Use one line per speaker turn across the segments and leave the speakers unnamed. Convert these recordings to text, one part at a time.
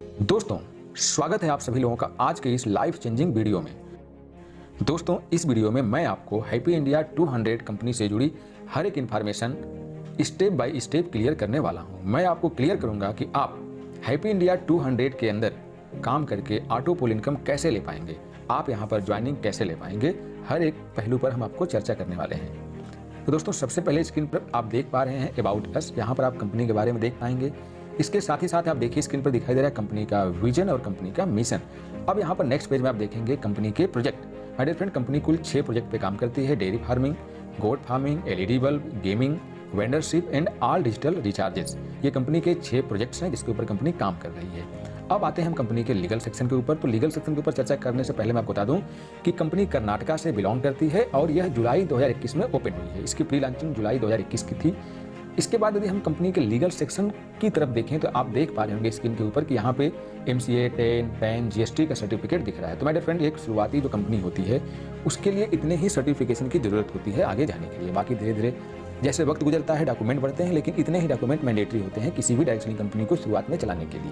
दोस्तों, स्वागत है आप सभी लोगों का आज के इस लाइफ चेंजिंग वीडियो में। दोस्तों, इस वीडियो में मैं आपको हैप्पी इंडिया 200 कंपनी से जुड़ी हर एक information step by step clear करने वाला हूं। मैं आपको क्लियर करूंगा कि आप हैप्पी इंडिया 200 के अंदर काम करके ऑटो पुल इनकम कैसे ले पाएंगे, आप यहां पर ज्वाइनिंग कैसे ले पाएंगे, हर एक पहलू पर हम आपको चर्चा करने वाले हैं। तो दोस्तों, सबसे पहले स्क्रीन पर आप देख पा रहे हैं अबाउट अस। यहाँ पर आप कंपनी के बारे में देख पाएंगे। इसके साथ ही साथ आप देखिए स्क्रीन पर दिखाई दे रहा है कंपनी का विजन और कंपनी का मिशन। अब यहाँ पर नेक्स्ट पेज में आप देखेंगे कंपनी के project. My dear friend, company कुल 6 प्रोजेक्ट पे काम करती है। Dairy farming, goat farming, LED bulb, gaming, vendorship and all digital recharges. ये कंपनी के 6 प्रोजेक्ट्स हैं जिसके ऊपर कंपनी काम कर रही है। अब आते हैं हम कंपनी के लीगल सेक्शन के ऊपर। तो लीगल सेक्शन के ऊपर चर्चा करने से पहले मैं आपको बता दूं कि कंपनी कर्नाटका से बिलोंग करती है और यह जुलाई 2021 में ओपन हुई है। इसकी प्री लॉन्चिंग जुलाई 2021 की थी। इसके बाद यदि हम कंपनी के लीगल सेक्शन की तरफ देखें तो आप देख पा रहे होंगे स्क्रीन के ऊपर कि यहाँ पे MCA, 10, PAN, GST का सर्टिफिकेट दिख रहा है। तो माय डियर फ्रेंड, एक शुरुआती जो कंपनी होती है उसके लिए इतने ही सर्टिफिकेशन की जरूरत होती है आगे जाने के लिए। बाकी धीरे धीरे जैसे वक्त गुजरता है डॉक्यूमेंट बढ़ते हैं, लेकिन इतने ही डॉक्यूमेंट मैंडेटरी होते हैं किसी भी डायरेक्शनल कंपनी को शुरुआत में चलाने के लिए।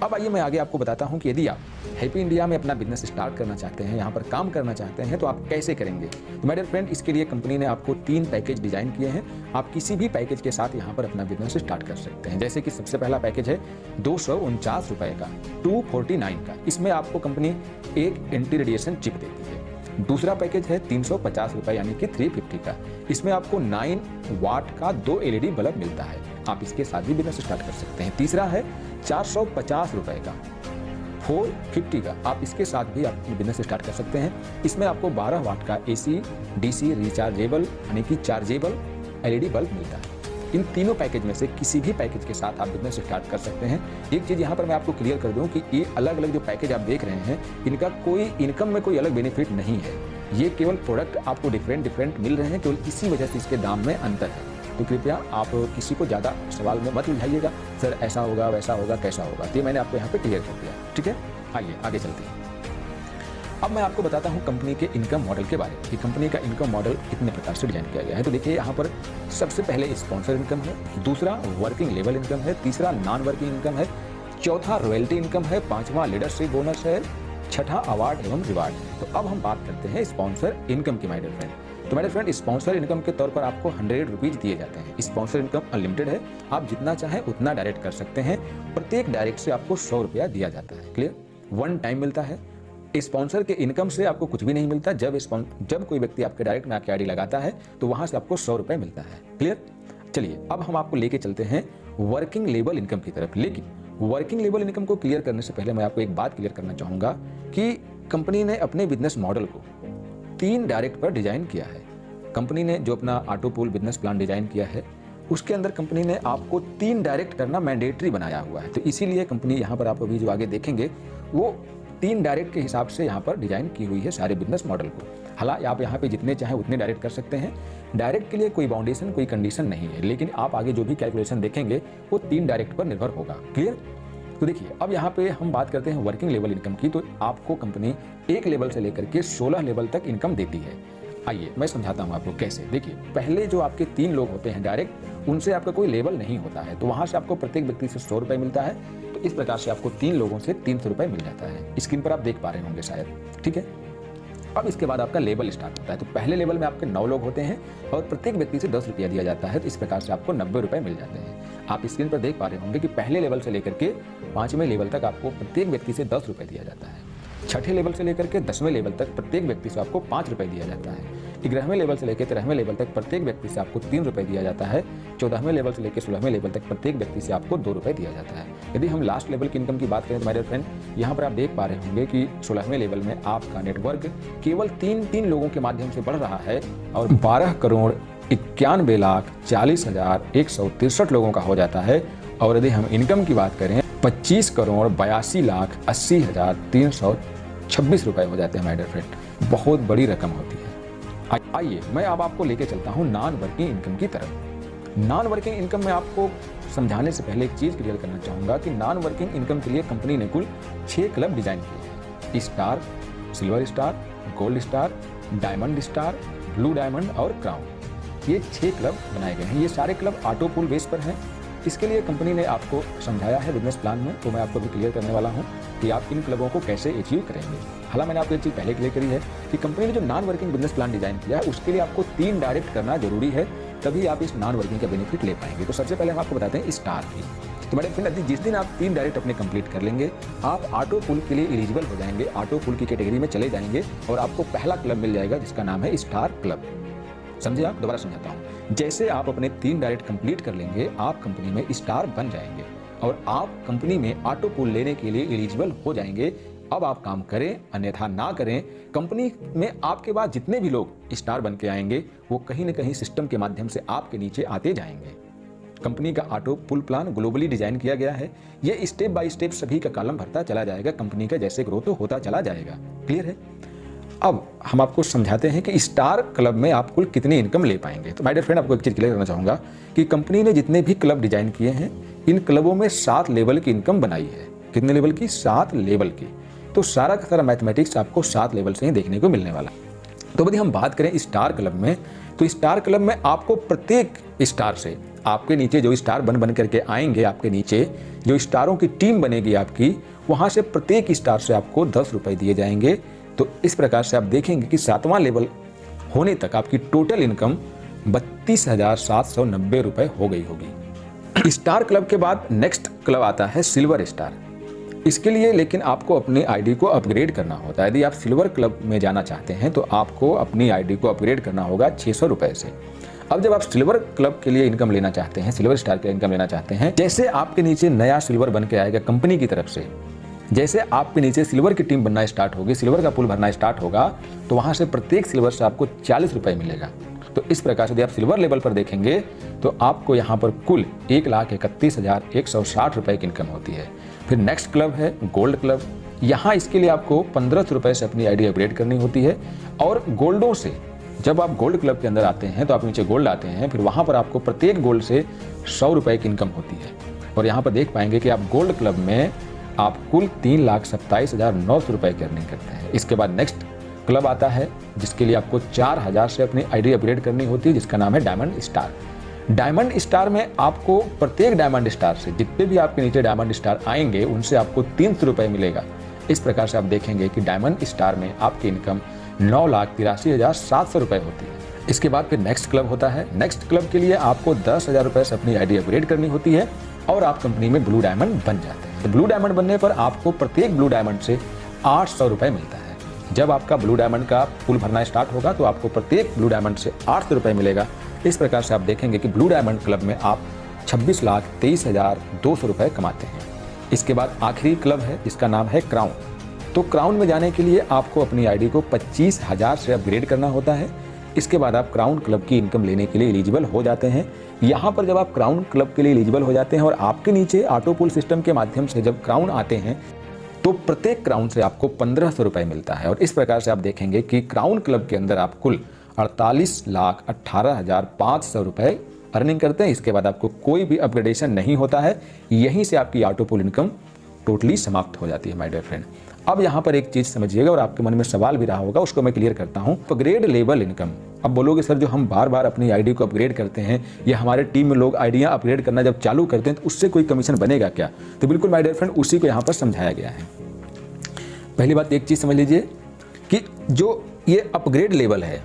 अब आइए मैं आगे आपको बताता हूं कि यदि आप हैप्पी इंडिया में अपना बिजनेस स्टार्ट करना चाहते हैं, यहाँ पर काम करना चाहते हैं, तो आप कैसे करेंगे। तो माय डियर फ्रेंड, इसके लिए कंपनी ने आपको 3 पैकेज डिजाइन किए हैं। आप किसी भी पैकेज के साथ यहाँ पर अपना बिजनेस स्टार्ट कर सकते हैं। जैसे कि सबसे पहला पैकेज है 249 रुपए का, 249 का। इसमें आपको कंपनी एक एंटी रेडिएशन चिप देती है। दूसरा पैकेज है 350 रुपए यानी कि 350 का। इसमें आपको 9 वाट का 2 LED बल्ब मिलता है। आप इसके साथ भी बिजनेस स्टार्ट कर सकते हैं। तीसरा है 450 रुपए का, 450 का। आप इसके साथ भी आप बिजनेस स्टार्ट कर सकते हैं। इसमें आपको 12 वाट का AC DC रिचार्जेबल यानी कि चार्जेबल LED बल्ब मिलता है। इन तीनों पैकेज में से किसी भी पैकेज के साथ आप बिजनेस स्टार्ट कर सकते हैं। एक चीज़ यहाँ पर मैं आपको क्लियर कर दूं कि ये अलग अलग जो पैकेज आप देख रहे हैं इनका कोई इनकम में कोई अलग बेनिफिट नहीं है। ये केवल प्रोडक्ट आपको डिफरेंट मिल रहे हैं, केवल इसी वजह से इसके दाम में अंतर है। तो कृपया आप किसी को ज़्यादा सवाल में मत उलझाइएगा, सर ऐसा होगा वैसा होगा कैसा होगा। तो ये मैंने आपको यहाँ पे क्लियर कर दिया, ठीक है। आइए आगे चलते हैं। अब मैं आपको बताता हूँ कंपनी के इनकम मॉडल के बारे में कि कंपनी का इनकम मॉडल कितने प्रकार से डिजाइन किया गया है। तो देखिए यहाँ पर सबसे पहले स्पॉन्सर इनकम है, दूसरा वर्किंग लेवल इनकम है, तीसरा नॉन वर्किंग इनकम है, चौथा रॉयल्टी इनकम है, पांचवा लीडरशिप बोनस है, छठा अवार्ड एवं रिवार्ड। तो अब हम बात करते हैं स्पॉन्सर इनकम की। माय डियर फ्रेंड, तो my dear friend, sponsor income के तौर पर आपको 100 रुपीज दिए जाते हैं। स्पॉन्सर इनकम अनलिमिटेड है, आप जितना चाहें उतना डायरेक्ट कर सकते हैं। प्रत्येक डायरेक्ट से आपको 100 रुपया दिया जाता है। क्लियर, 1 टाइम मिलता है। स्पॉन्सर के इनकम से आपको कुछ भी नहीं मिलता। जब कोई व्यक्ति आपके डायरेक्ट में आपकी आईडी लगाता है तो वहां से आपको 100 रुपए मिलता है। क्लियर, चलिए अब हम आपको लेके चलते हैं वर्किंग लेवल इनकम की तरफ। लेकिन वर्किंग लेवल इनकम को क्लियर करने से पहले मैं आपको एक बात क्लियर करना चाहूंगा कि कंपनी ने अपने बिजनेस मॉडल को 3 डायरेक्ट पर डिजाइन किया है। कंपनी ने जो अपना auto pool business plan design किया है उसके अंदर कंपनी ने आपको 3 डायरेक्ट करना मैंडेटरी बनाया हुआ है। तो इसीलिए कंपनी यहाँ पर आप अभी जो आगे देखेंगे वो 3 डायरेक्ट के हिसाब से यहाँ पर डिजाइन की हुई है सारे बिजनेस मॉडल को। हालांकि आप यहाँ पे जितने चाहें उतने डायरेक्ट कर सकते हैं। डायरेक्ट के लिए कोई बाउंडेशन कोई कंडीशन नहीं है, लेकिन आप आगे जो भी कैलकुलेशन देखेंगे वो 3 डायरेक्ट पर निर्भर होगा। क्लियर, तो देखिए अब यहाँ पे हम बात करते हैं वर्किंग लेवल इनकम की। तो आपको कंपनी 1 लेवल से लेकर के 16 लेवल तक इनकम देती है। आइए मैं समझाता हूँ आपको कैसे। देखिए, पहले जो आपके 3 लोग होते हैं डायरेक्ट, उनसे आपका कोई लेवल नहीं होता है, तो वहां से आपको प्रत्येक व्यक्ति से 100 रुपए मिलता है। तो इस प्रकार से आपको 3 लोगों से 300 रुपए मिल जाता है। स्क्रीन पर आप देख पा रहे होंगे शायद, ठीक है। अब इसके बाद आपका लेवल स्टार्ट होता है। तो पहले लेवल में आपके 9 लोग होते हैं और प्रत्येक व्यक्ति से 10 रुपया दिया जाता है। तो इस प्रकार से आपको 90 रुपए मिल जाते हैं। आप स्क्रीन पर देख पा रहे होंगे कि पहले लेवल से लेकर के 5वें लेवल तक आपको प्रत्येक व्यक्ति से 10 रुपए दिया जाता है। 6ठे लेवल से लेकर के 10वें लेवल तक प्रत्येक व्यक्ति से आपको 5 रुपए दिया जाता है। 11वें लेवल से लेकर 13वें लेवल तक प्रत्येक व्यक्ति से आपको 3 रुपए दिया जाता है। 14वें लेवल से लेकर 16वें लेवल तक प्रत्येक व्यक्ति से आपको 2 रुपए दिया जाता है। यदि हम लास्ट लेवल की इनकम की बात करें तो माय डियर फ्रेंड, यहाँ पर आप देख पा रहे होंगे कि 16वें लेवल में आपका नेटवर्क केवल 3 लोगों के माध्यम से बढ़ रहा है और 12,91,40,163 लोगों का हो जाता है। और यदि हम इनकम की बात करें 25,82,80,326 रुपए हो जाते हैं। माय डियर फ्रेंड, बहुत बड़ी रकम होती है। आइए मैं अब आपको लेके चलता हूं नॉन वर्किंग इनकम की तरफ। नॉन वर्किंग इनकम में आपको समझाने से पहले एक चीज क्लियर करना चाहूंगा कि नॉन वर्किंग इनकम के लिए कंपनी ने कुल 6 क्लब डिजाइन किए हैं। Star, silver star, gold star, diamond star, blue diamond और क्राउन। ये 6 क्लब बनाए गए हैं। ये सारे क्लब ऑटो पूल बेस पर हैं। इसके लिए कंपनी ने आपको समझाया है बिजनेस प्लान में, तो मैं आपको भी क्लियर करने वाला हूँ कि आप इन क्लबों को कैसे अचीव करेंगे। हालांकि मैंने आपको एक चीज़ पहले क्लियर करी है कि कंपनी ने जो non working business plan design किया है उसके लिए आपको 3 डायरेक्ट करना जरूरी है, तभी आप इस नॉन वर्किंग का बेनिफिट ले पाएंगे। तो सबसे पहले हम आपको बताते हैं स्टार की। तो मेरे फ्रेंड जिस दिन आप 3 डायरेक्ट अपने कंप्लीट कर लेंगे, आप ऑटो पुल के लिए एलिजिबल हो जाएंगे, ऑटो पुल की कैटेगरी में चले जाएंगे और आपको पहला क्लब मिल जाएगा जिसका नाम है स्टार क्लब। समझे आप? दोबारा समझाता हूँ। जैसे आप अपने 3 डायरेक्ट कंप्लीट कर लेंगे, आप कंपनी में स्टार बन जाएंगे और आप कंपनी में ऑटो पुल लेने के लिए एलिजिबल हो जाएंगे। अब आप काम करें अन्यथा ना करें, कंपनी में आपके बाद जितने भी लोग स्टार बन के आएंगे वो कहीं ना कहीं सिस्टम के माध्यम से आपके नीचे आते जाएंगे। कंपनी का ऑटो पुल प्लान ग्लोबली डिजाइन किया गया है। ये स्टेप बाय स्टेप सभी का कॉलम भरता चला जाएगा, कंपनी का जैसे ग्रोथ होता चला जाएगा। क्लियर है? अब हम आपको समझाते हैं कि स्टार क्लब में आप कुल कितनी इनकम ले पाएंगे। तो माय डियर फ्रेंड, आपको एक चीज़ क्लियर करना चाहूँगा कि कंपनी ने जितने भी क्लब डिजाइन किए हैं, इन क्लबों में 7 लेवल की इनकम बनाई है। कितने लेवल की? 7 लेवल की। तो सारा का सारा मैथमेटिक्स आपको 7 लेवल से ही देखने को मिलने वाला। तो यदि हम बात करें स्टार क्लब में, तो स्टार क्लब में आपको प्रत्येक स्टार से, आपके नीचे जो स्टार बन करके आएंगे, आपके नीचे जो स्टारों की टीम बनेगी आपकी, वहाँ से प्रत्येक स्टार से आपको 10 रुपये दिए जाएंगे। तो इस प्रकार से आप देखेंगे कि 7वां लेवल होने तक आपकी टोटल इनकम 32,790 रुपये हो गई होगी। स्टार क्लब के बाद नेक्स्ट क्लब आता है सिल्वर स्टार। इसके लिए लेकिन आपको अपनी आईडी को अपग्रेड करना होता है। यदि आप सिल्वर क्लब में जाना चाहते हैं तो आपको अपनी आईडी को अपग्रेड करना होगा 600 रुपये से। अब जब आप सिल्वर क्लब के लिए इनकम लेना चाहते हैं, सिल्वर स्टार के इनकम लेना चाहते हैं, जैसे आपके नीचे नया सिल्वर बन के आएगा कंपनी की तरफ से, जैसे आपके नीचे सिल्वर की टीम बनना स्टार्ट होगी, सिल्वर का पुल भरना स्टार्ट होगा, तो वहाँ से प्रत्येक सिल्वर से आपको 40 रुपये मिलेगा। तो इस प्रकार से यदि आप सिल्वर लेवल पर देखेंगे तो आपको यहाँ पर कुल 1,31,160 रुपये की इनकम होती है। फिर नेक्स्ट क्लब है गोल्ड क्लब। यहाँ इसके लिए आपको 1500 रुपये से अपनी आईडी अपग्रेड करनी होती है और गोल्डों से जब आप गोल्ड क्लब के अंदर आते हैं तो आप नीचे गोल्ड आते हैं, फिर वहाँ पर आपको प्रत्येक गोल्ड से 100 रुपये की इनकम होती है। और यहाँ पर देख पाएंगे कि आप गोल्ड क्लब में आप कुल 3,27,900 रुपये की अर्निंग करते हैं। इसके बाद नेक्स्ट क्लब आता है जिसके लिए आपको 4000 से अपनी आईडी अपग्रेड करनी होती है, जिसका नाम है डायमंड स्टार। डायमंड स्टार में आपको प्रत्येक डायमंड स्टार से, जितने भी आपके नीचे डायमंड स्टार आएंगे उनसे आपको 300 रुपये मिलेगा। इस प्रकार से आप देखेंगे कि डायमंड स्टार में आपकी इनकम 9,83,700 रुपये होती है। इसके बाद फिर नेक्स्ट क्लब होता है। नेक्स्ट क्लब के लिए आपको 10,000 रुपये से अपनी आईडी अपग्रेड करनी होती है और आप कंपनी में ब्लू डायमंड बन जाते हैं। तो ब्लू डायमंड बनने पर आपको प्रत्येक ब्लू डायमंड से 800 रुपये मिलता है। जब आपका ब्लू डायमंड का पुल भरना स्टार्ट होगा तो आपको प्रत्येक ब्लू डायमंड से 800 रुपये मिलेगा। इस प्रकार से आप देखेंगे कि ब्लू डायमंड क्लब में आप 26,23,200 रुपये कमाते हैं। इसके बाद आखिरी क्लब है जिसका नाम है क्राउन। तो क्राउन में जाने के लिए आपको अपनी आईडी को 25,000 से अपग्रेड करना होता है। इसके बाद आप क्राउन क्लब की इनकम लेने के लिए एलिजिबल हो जाते हैं। यहाँ पर जब आप क्राउन क्लब के लिए एलिजिबल हो जाते हैं और आपके नीचे ऑटो पुल सिस्टम के माध्यम से जब क्राउन आते हैं तो प्रत्येक क्राउन से आपको 1500 रुपये मिलता है। और इस प्रकार से आप देखेंगे कि क्राउन क्लब के अंदर आप कुल 48,18,500 रुपये अर्निंग करते हैं। इसके बाद आपको कोई भी अपग्रेडेशन नहीं होता है, यहीं से आपकी ऑटो पुल इनकम टोटली समाप्त हो जाती है माय डियर फ्रेंड। अब यहाँ पर एक चीज़ समझिएगा और आपके मन में सवाल भी रहा होगा, उसको मैं क्लियर करता हूँ। Upgrade level income. अब बोलोगे सर जो हम बार बार अपनी आईडी को अपग्रेड करते हैं या हमारे टीम में लोग आईडियाँ अपग्रेड करना जब चालू करते हैं तो उससे कोई कमीशन बनेगा क्या? तो बिल्कुल माय डियर फ्रेंड, उसी को यहाँ पर समझाया गया है। पहली बात एक चीज़ समझ लीजिए कि जो ये अपग्रेड लेवल है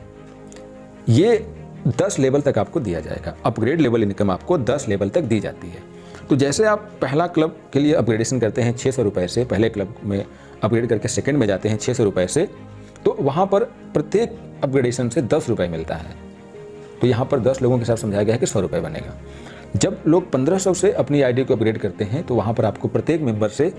ये 10 लेवल तक आपको दिया जाएगा। अपग्रेड लेवल इनकम आपको 10 लेवल तक दी जाती है। तो जैसे आप पहला क्लब के लिए अपग्रेडेशन करते हैं 600 रुपये से, पहले क्लब में अपग्रेड करके सेकंड में जाते हैं 600 रुपये से, तो वहाँ पर प्रत्येक अपग्रेडेशन से 10 रुपये मिलता है। तो यहाँ पर 10 लोगों के साथ समझाया गया है कि 100 रुपये बनेगा। जब लोग 1500 से अपनी आईडी को अपग्रेड करते हैं तो वहाँ पर आपको प्रत्येक मेंबर से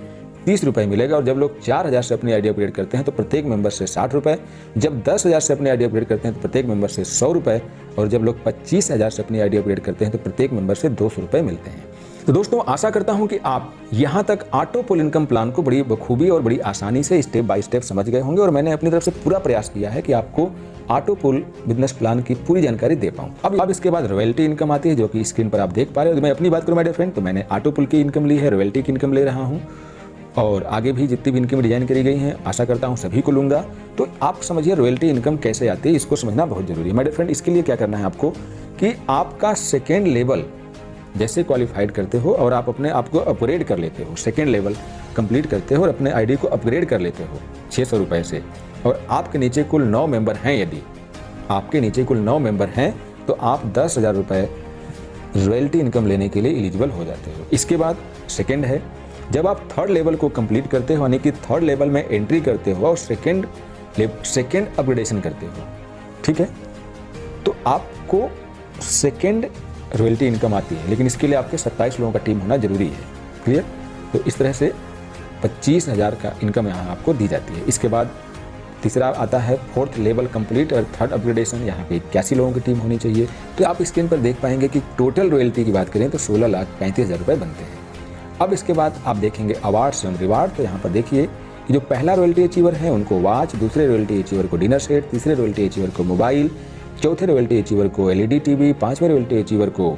30 रुपये मिलेगा। और जब लोग 4000 से अपनी आईडी अपग्रेड करते हैं तो प्रत्येक मेंबर से 60 रुपये। जब 10,000 से अपनी आईडी अपग्रेड करते हैं तो प्रत्येक मेंबर से 100 रुपये। और जब लोग 25,000 से अपनी आईडी अपग्रेड करते हैं तो प्रत्येक मेंबर से 200 रुपये मिलते हैं। तो दोस्तों आशा करता हूं कि आप यहाँ तक ऑटो पुल इनकम प्लान को बड़ी बखूबी और बड़ी आसानी से स्टेप बाय स्टेप समझ गए होंगे। और मैंने अपनी तरफ से पूरा प्रयास किया है कि आपको ऑटो पुल बिजनेस प्लान की पूरी जानकारी दे पाऊँ। अब इसके बाद रॉयल्टी इनकम आती है जो कि स्क्रीन पर आप देख पा रहे हो। मैं अपनी बात करूँ माय डियर फ्रेंड, तो मैंने ऑटो पुल की इनकम ली है, रॉयल्टी की इनकम ले रहा हूँ और आगे भी जितनी भी इनकम डिजाइन करी गई हैं आशा करता हूँ सभी को लूँगा। तो आप समझिए रॉयल्टी इनकम कैसे आती है, इसको समझना बहुत जरूरी है माय डियर फ्रेंड। इसके लिए क्या करना है आपको कि आपका सेकेंड लेवल जैसे क्वालिफाइड करते हो और आप अपने आप को अपग्रेड कर लेते हो, सेकेंड लेवल कंप्लीट करते हो और अपने आईडी को अपग्रेड कर लेते हो 600 रुपये से, और आपके नीचे कुल 9 मेंबर हैं, यदि आपके नीचे कुल 9 मेंबर हैं तो आप 10,000 रुपये रॉयल्टी इनकम लेने के लिए एलिजिबल हो जाते हो। इसके बाद सेकेंड है, जब आप थर्ड लेवल को कंप्लीट करते हो, यानी कि थर्ड लेवल में एंट्री करते हो और सेकेंड अपग्रेडेशन करते हो, ठीक है, तो आपको सेकेंड रॉयल्टी इनकम आती है, लेकिन इसके लिए आपके 27 लोगों का टीम होना जरूरी है। क्लियर? तो इस तरह से 25,000 का इनकम यहाँ आपको दी जाती है। इसके बाद तीसरा आता है फोर्थ लेवल कंप्लीट और थर्ड अपग्रेडेशन, यहाँ पे 81 लोगों की टीम होनी चाहिए। तो आप स्क्रीन पर देख पाएंगे कि टोटल रॉयल्टी की बात करें तो 16,35,000 रुपये बनते हैं। अब इसके बाद आप देखेंगे अवार्ड्स एवं रिवार्ड। तो यहाँ पर देखिए कि जो पहला रॉयल्टी अचीवर है उनको वॉच, दूसरे रॉयल्टी अचीवर को डिनर सेट, तीसरे रॉयल्टी अचीवर को मोबाइल, चौथे रॉयल्टी अचीवर को LED टीवी, पांचवें रॉयल्टी अचीवर को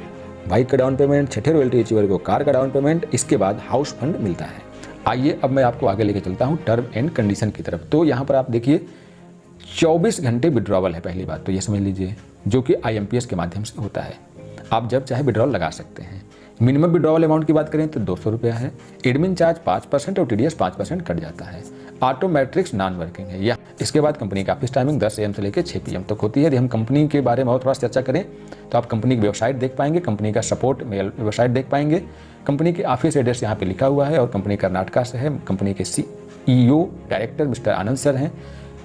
बाइक का डाउन पेमेंट, छठे रॉयल्टी अचीवर को कार का डाउन पेमेंट, इसके बाद हाउस फंड मिलता है। आइए अब मैं आपको आगे लेके चलता हूँ टर्म एंड कंडीशन की तरफ। तो यहाँ पर आप देखिए 24 घंटे विड्रॉवल है, पहली बात तो ये समझ लीजिए, जो कि IMPS के माध्यम से होता है। आप जब चाहे विड्रॉल लगा सकते हैं। मिनिमम विड्रॉवल अमाउंट की बात करें तो 200 रुपया है। एडमिन चार्ज 5% और TDS 5% कट जाता है। ऑटोमेट्रिक्स नॉन वर्किंग है। या इसके बाद कंपनी का ऑफिस टाइमिंग 10 AM से लेकर 6 PM तक होती है। यदि हम कंपनी के बारे में और थोड़ा चर्चा करें तो आप कंपनी की वेबसाइट देख पाएंगे, कंपनी का सपोर्ट मेल वेबसाइट देख पाएंगे, कंपनी के ऑफिस एड्रेस यहाँ पे लिखा हुआ है और कंपनी कर्नाटका से है। कंपनी के CEO डायरेक्टर मिस्टर आनंद सर हैं।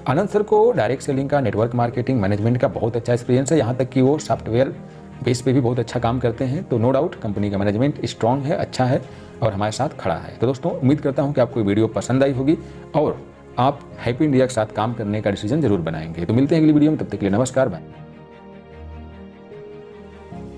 आनंद सर को डायरेक्ट सेलिंग का, नेटवर्क मार्केटिंग, मैनेजमेंट का बहुत अच्छा एक्सपीरियंस है, यहाँ तक कि वो सॉफ्टवेयर बेस पे भी बहुत अच्छा काम करते हैं। तो नो डाउट कंपनी का मैनेजमेंट स्ट्रांग है, अच्छा है और हमारे साथ खड़ा है। तो दोस्तों उम्मीद करता हूँ कि आपको वीडियो पसंद आई होगी और आप हैप्पी इंडिया के साथ काम करने का डिसीजन जरूर बनाएंगे। तो मिलते हैं अगली वीडियो में, तब तक के लिए नमस्कार, बाय।